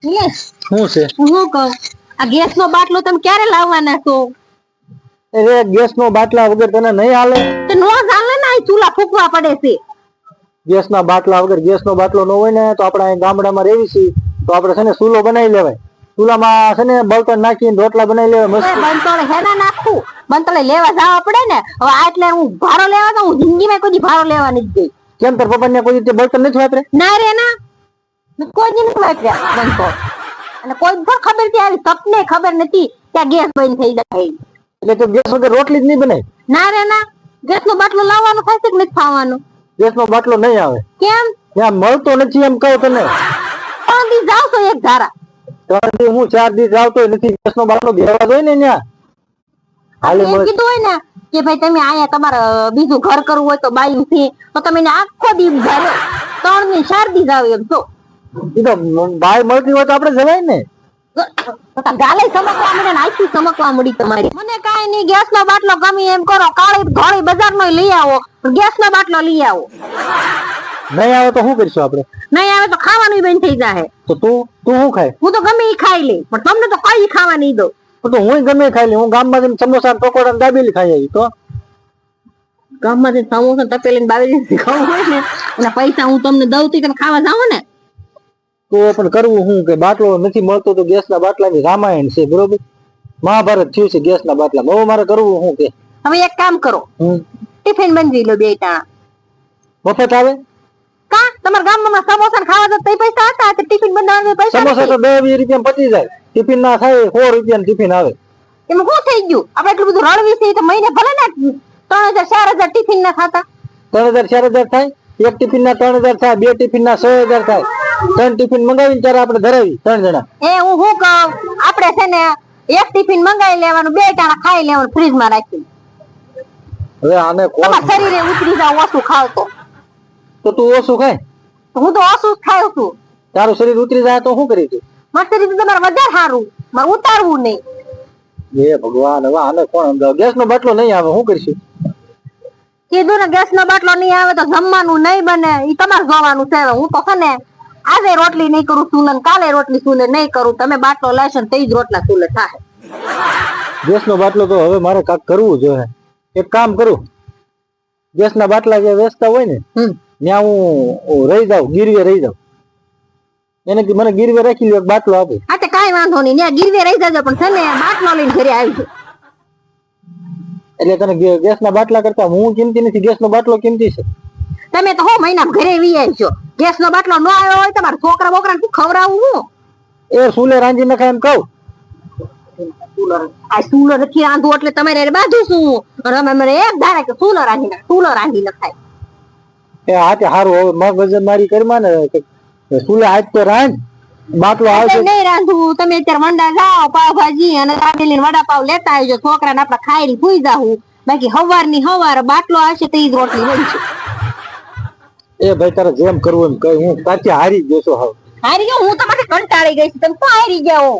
શું છે હું કહું આ ગેસ નો બાટલો તમે ક્યારે લાવવાના છો? અરે ગેસ નો બાટલા વગર તને નહીં હાલે? તો નો ચાલે ને, ચૂલા ફૂકવા પડે છે. ગેસ ના બાટલા વગર, ગેસ નો બાટલો ન હોય ને તો આપણે અહીં ગામડામાં રહેવી છીએ તો આપણે છે ને ચૂલો બનાવી લેવાય. ચૂલામાં છે ને બળતણ નાખીને રોટલા બનાવી લેવાય મસ્ત. બંતોળે હેના નાખું, બંતોળે લેવા જવા પડે ને. હવે આ એટલે હું ભારો લેવા તો હું જિંદગીમાં કોઈ ભારો લેવા નથી ગઈ. કેમ તાર પપ્પા ને કોઈ રીતે બળતણ નથી વાપરે? ના રે ના, કોઈ દી નથી વાપર્યા બંતોળ. અને કોઈ પણ ખબર થી આવી સપને ખબર નથી કે ગેસ બંધ થઈ જાય. એટલે તો ગેસ વગર રોટલી જ નહીં બને? ના રે ના, ગેસ નો બાટલો લાવવાનો થાય કે નથી ખાવાનું? ગેસ નો બાટલો નહીં આવે. કેમ? ત્યાં મળતો નથી એમ કહું તને. 3 દી જાવ તો એક ધારા. 3 દી હું 4 દી આવતો નથી. ગેસ નો બાટલો દેવા જોઈએ ને ત્યાં. હાલે એમ કીધું હોય ને કે ભાઈ તમે આયા તમારે બીજું ઘર કરવું હોય તો બાયું છે તો તમે આખો દી ઘરે 3 દી 4 દી જાવ એમ તો. એ તો બાય મળતી હોય તો આપણે જવાય ને. ગાલે ચમકવા મળે ને આખી ચમકવા મળી તમારી. મને કાઈ નહીં, ગેસ નો બાટલો ગમે એમ કરો, કાળી ધોળી બજાર નો લઈ આવો, ગેસ નો બાટલો લઈ આવો. નહીં આવે તો શું કરીશું આપણે? નહીં આવે તો ખાવાનું બંધ થઈ જાય. તો તું શું ખાય? હું તો ગમે એ ખાઈ લે, પણ તમને તો કઈ ખાવા નહીં દઉં. તો હું ગમે ખાઈ લે. હું ગામમાં જઈને સમોસા પકોડા દાબેલી ખાઈ આવી. તો ગામમાં જઈને સમોસા તપેલી દાબેલી ખાવું હોય ને અને પૈસા હું તમને દઉં તો તમે ખાવા જાઓ ને. તો પણ કરવું શું કે બાટલો નથી મળતો તો ગેસ ના બાટલાની રામાયણ છે, બરોબર? મહાભારત થયું છે ગેસ ના બાટલા. હવે મારે કરવું શું કે? હવે એક કામ કરો, ટિફિન બંધી લો 2 ટાણા. મફત આવે? કા તમારા ગામમાં સમોસા ખાવા તો તઈ પૈસા હતા, તો ટિફિન બંધાવવા પૈસા સમોસા તો 10-20 રૂપિયા પતી જાય. ટિફિન ના થાય 100 રૂપિયા ટિફિન આવે. એમાં શું થઈ ગયું? આપણે એટલું બધું રળવી છે તો મહિને ભલે ને 3000-4000 ટિફિન ના ખાતા. 3000-4000 થાય. એક ટિફિન ના 3000 થાય, 2 ટિફિન ના 6000 થાય. 3 ટિફિન મંગાવીને ત્યારે આપણે ધરાવી 3 જણા. હું શું કહું, આપણે છે ને એક ટિફિન મંગાવી લેવાનું, 2 ટાણા ખાઈ લેવાનું ફ્રીજ માં રાખીને. હવે આને કોણ શરીરે ઉતરી જાવ ઓછું ખાવ તો તું ઓછું ખાય? હું તો ઓછું જ ખાઉં છું. તારું શરીર ઉતરી જાય તો શું કરી તું? મારું શરીર તમારે વધારે સારું, મારે ઉતારવું નહીં. એ ભગવાન, હવે આને કોણ સમજાવે? ગેસ નો બાટલો નહીં આવે, શું કરીશું? કીધું ને ગેસ નો બાટલો નહીં આવે તો જમવાનું નહીં બને, એ તમારે જોવાનું છે. હું તો છે ને આજે રોટલી નહીં કરું ચૂલે, કાલે રોટલી ચૂલે નહીં કરું. તમે બાટલો લાવશો ને તે જ રોટલા ચૂલે થાય. ગેસ નો બાટલો તો હવે મારે કાક કરવું જોઈએ. એક કામ કરું, ગેસ ના બાટલા જે વેચતા હોય ને ત્યાં હું રહી જાઉં, ગીરવે રહી જાઉં. એને મને ગીરવે રાખી લ્યો, એક બાટલો આપે. હા તો કઈ વાંધો નહીં, ત્યાં ગીરવે રહી જજો, પણ છે ને બાટલો લઈને ઘરે આવજો. એટલે તને ગેસ ના બાટલા કરતા હું કિંમતી નથી, ગેસ નો બાટલો કિંમતી છે. તમે તો હો મહિના ઘરે વી આવજો. ગેસ નો બાટલો ન આવ્યો હોય તમારા છોકરા બોકરા શું ખવડાવું હું? એ સુલે રાંધી નખાય એમ કહું. આ સુલો નથી રાંધવું એટલે તમારે બાજુ શું મને એક ધારે કે સુલો રાંધી નાખ, સુલો રાંધી નખાય. એ હાથે હારું, હવે મગ વજન મારી કરીમાં ને સુલે હાથ તો રાંધ, બાટલો આવશે. નહીં રાંધવું, તમે અત્યારે મંડા જાઓ પાવભાજી અને દાબેલી વડાપાવ લેતા આવજો, છોકરાને આપડે ખાઈ ભૂઈ જાવું. બાકી હવાર ની હવાર બાટલો આવશે તો ઈ જ રોટલી બનશે. એ ભાઈ તારે જેમ કરવું એમ કઈ, હું સાચી હારી ગયો છું. હવે હારી ગયો હું? તમારે કંટાળી ગઈ છું. તમે શું હારી ગયા હો?